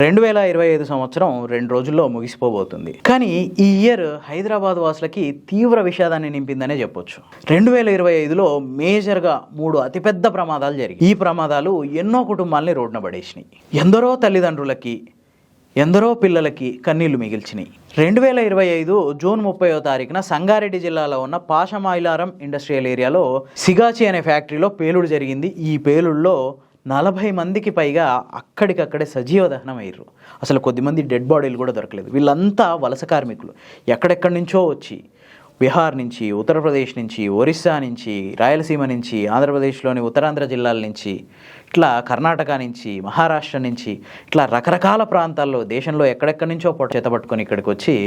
2025 సంవత్సరం 2 రోజుల్లో ముగిసిపోబోతుంది. కానీ ఈ ఇయర్ హైదరాబాద్ వాసులకి తీవ్ర విషాదాన్ని నింపిందనే చెప్పొచ్చు. 2025లో మేజర్గా 3 అతిపెద్ద ప్రమాదాలు జరిగాయి. ఈ ప్రమాదాలు ఎన్నో కుటుంబాలని రోడ్డున పడేసినాయి. ఎందరో తల్లిదండ్రులకి, ఎందరో పిల్లలకి కన్నీళ్లు మిగిల్చినాయి. 2025 జూన్ 30వ తారీఖున సంగారెడ్డి జిల్లాలో ఉన్న పాషమైలారం ఇండస్ట్రియల్ ఏరియాలో సిగాచి అనే ఫ్యాక్టరీలో పేలుడు జరిగింది. ఈ పేలుడులో 40 మందికి పైగా అక్కడికక్కడే సజీవ దహనం అయ్యారు. అసలు కొద్దిమంది డెడ్ బాడీలు కూడా దొరకలేదు. వీళ్ళంతా వలస కార్మికులు, ఎక్కడెక్కడి నుంచో వచ్చి బీహార్ నుంచి, ఉత్తరప్రదేశ్ నుంచి, ఒరిస్సా నుంచి, రాయలసీమ నుంచి, ఆంధ్రప్రదేశ్లోని ఉత్తరాంధ్ర జిల్లాల నుంచి, ఇట్లా కర్ణాటక నుంచి, మహారాష్ట్ర నుంచి, ఇట్లా రకరకాల ప్రాంతాల్లో దేశంలో ఎక్కడెక్కడి నుంచో చేతపట్టుకొని ఇక్కడికి వచ్చి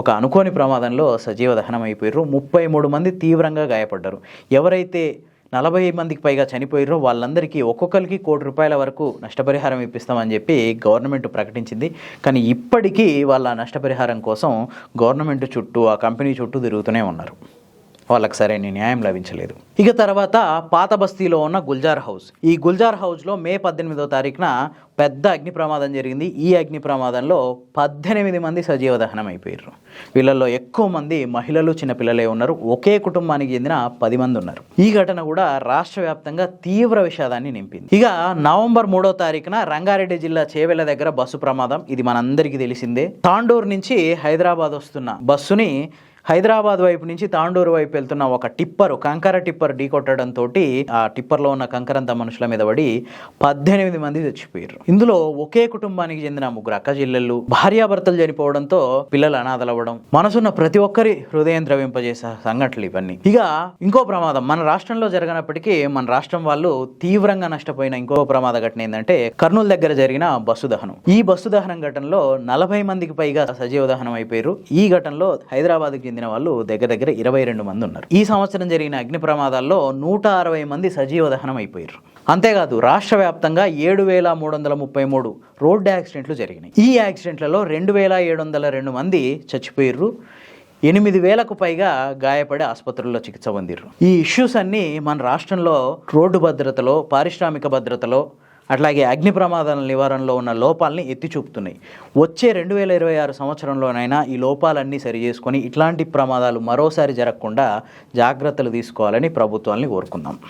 ఒక అనుకోని ప్రమాదంలో సజీవ దహనం అయిపోయారు. 33 మంది తీవ్రంగా గాయపడ్డారు. ఎవరైతే 40 మందికి పైగా చనిపోయారో వాళ్ళందరికీ ఒక్కొక్కరికి ₹1,00,00,000 వరకు నష్టపరిహారం ఇప్పిస్తామని చెప్పి గవర్నమెంట్ ప్రకటించింది. కానీ ఇప్పటికీ వాళ్ళ నష్టపరిహారం కోసం గవర్నమెంట్ చుట్టూ, ఆ కంపెనీ చుట్టూ తిరుగుతూనే ఉన్నారు. వాళ్ళకి సరైన న్యాయం లభించలేదు. ఇక తర్వాత పాత బస్తీలో ఉన్న గుల్జార్ హౌస్. ఈ గుల్జార్ హౌస్లో మే 18వ తారీఖున పెద్ద అగ్ని ప్రమాదం జరిగింది. ఈ అగ్ని ప్రమాదంలో 18 మంది సజీవ దహనం అయిపోయారు. వీళ్ళల్లో ఎక్కువ మంది మహిళలు, చిన్నపిల్లలే ఉన్నారు. ఒకే కుటుంబానికి చెందిన 10 మంది ఉన్నారు. ఈ ఘటన కూడా రాష్ట్ర వ్యాప్తంగా తీవ్ర విషాదాన్ని నింపింది. ఇక నవంబర్ 3వ తారీఖున రంగారెడ్డి జిల్లా చేవెళ్ల దగ్గర బస్సు ప్రమాదం. ఇది మనందరికీ తెలిసిందే. తాండూరు నుంచి హైదరాబాద్ వస్తున్న బస్సుని హైదరాబాద్ వైపు నుంచి తాండూరు వైపు వెళ్తున్న ఒక టిప్పర్, కంకర టిప్పర్ ఢీకొట్టడంతో ఆ టిప్పర్లో ఉన్న కంకరంతా మనుషుల మీద పడి 18 మంది చచ్చిపోయారు. ఇందులో ఒకే కుటుంబానికి చెందిన 3 అక్క చెల్లెళ్ళు, భార్యాభర్తలు చనిపోవడంతో పిల్లలు అనాథలవ్వడం, మనసున్న ప్రతి ఒక్కరి హృదయం ద్రవింపజేసే సంఘటనలు ఇవన్నీ. ఇక ఇంకో ప్రమాదం మన రాష్ట్రంలో జరగనప్పటికీ మన రాష్ట్రం వాళ్ళు తీవ్రంగా నష్టపోయిన ఇంకో ప్రమాద ఘటన ఏంటంటే కర్నూలు దగ్గర జరిగిన బస్సు దహనం. ఈ బస్సు దహనం ఘటనలో 40 మందికి పైగా సజీవ దహనం అయిపోయారు. ఈ ఘటనలో హైదరాబాద్కి చెందిన వాళ్ళు దగ్గర 22 మంది ఉన్నారు. ఈ సంవత్సరం జరిగిన అగ్ని ప్రమాదాల్లో 160 మంది సజీవ దహనం అయిపోయారు. అంతేకాదు రాష్ట్ర వ్యాప్తంగా 7,333 రోడ్డు యాక్సిడెంట్లు జరిగినాయి. ఈ యాక్సిడెంట్లలో 2,702 మంది చచ్చిపోయారు. 8,000కు పైగా గాయపడి ఆసుపత్రుల్లో చికిత్స పొందిర్రు. ఈ ఇష్యూస్ అన్నీ మన రాష్ట్రంలో రోడ్డు భద్రతలో, పారిశ్రామిక భద్రతలో, అట్లాగే అగ్ని ప్రమాదాల నివారణలో ఉన్న లోపాలని ఎత్తి చూపుతున్నాయి. వచ్చే 2026 సంవత్సరంలోనైనా ఈ లోపాలన్నీ సరి చేసుకొని ఇట్లాంటి ప్రమాదాలు మరోసారి జరగకుండా జాగ్రత్తలు తీసుకోవాలని ప్రభుత్వాన్ని కోరుకుందాం.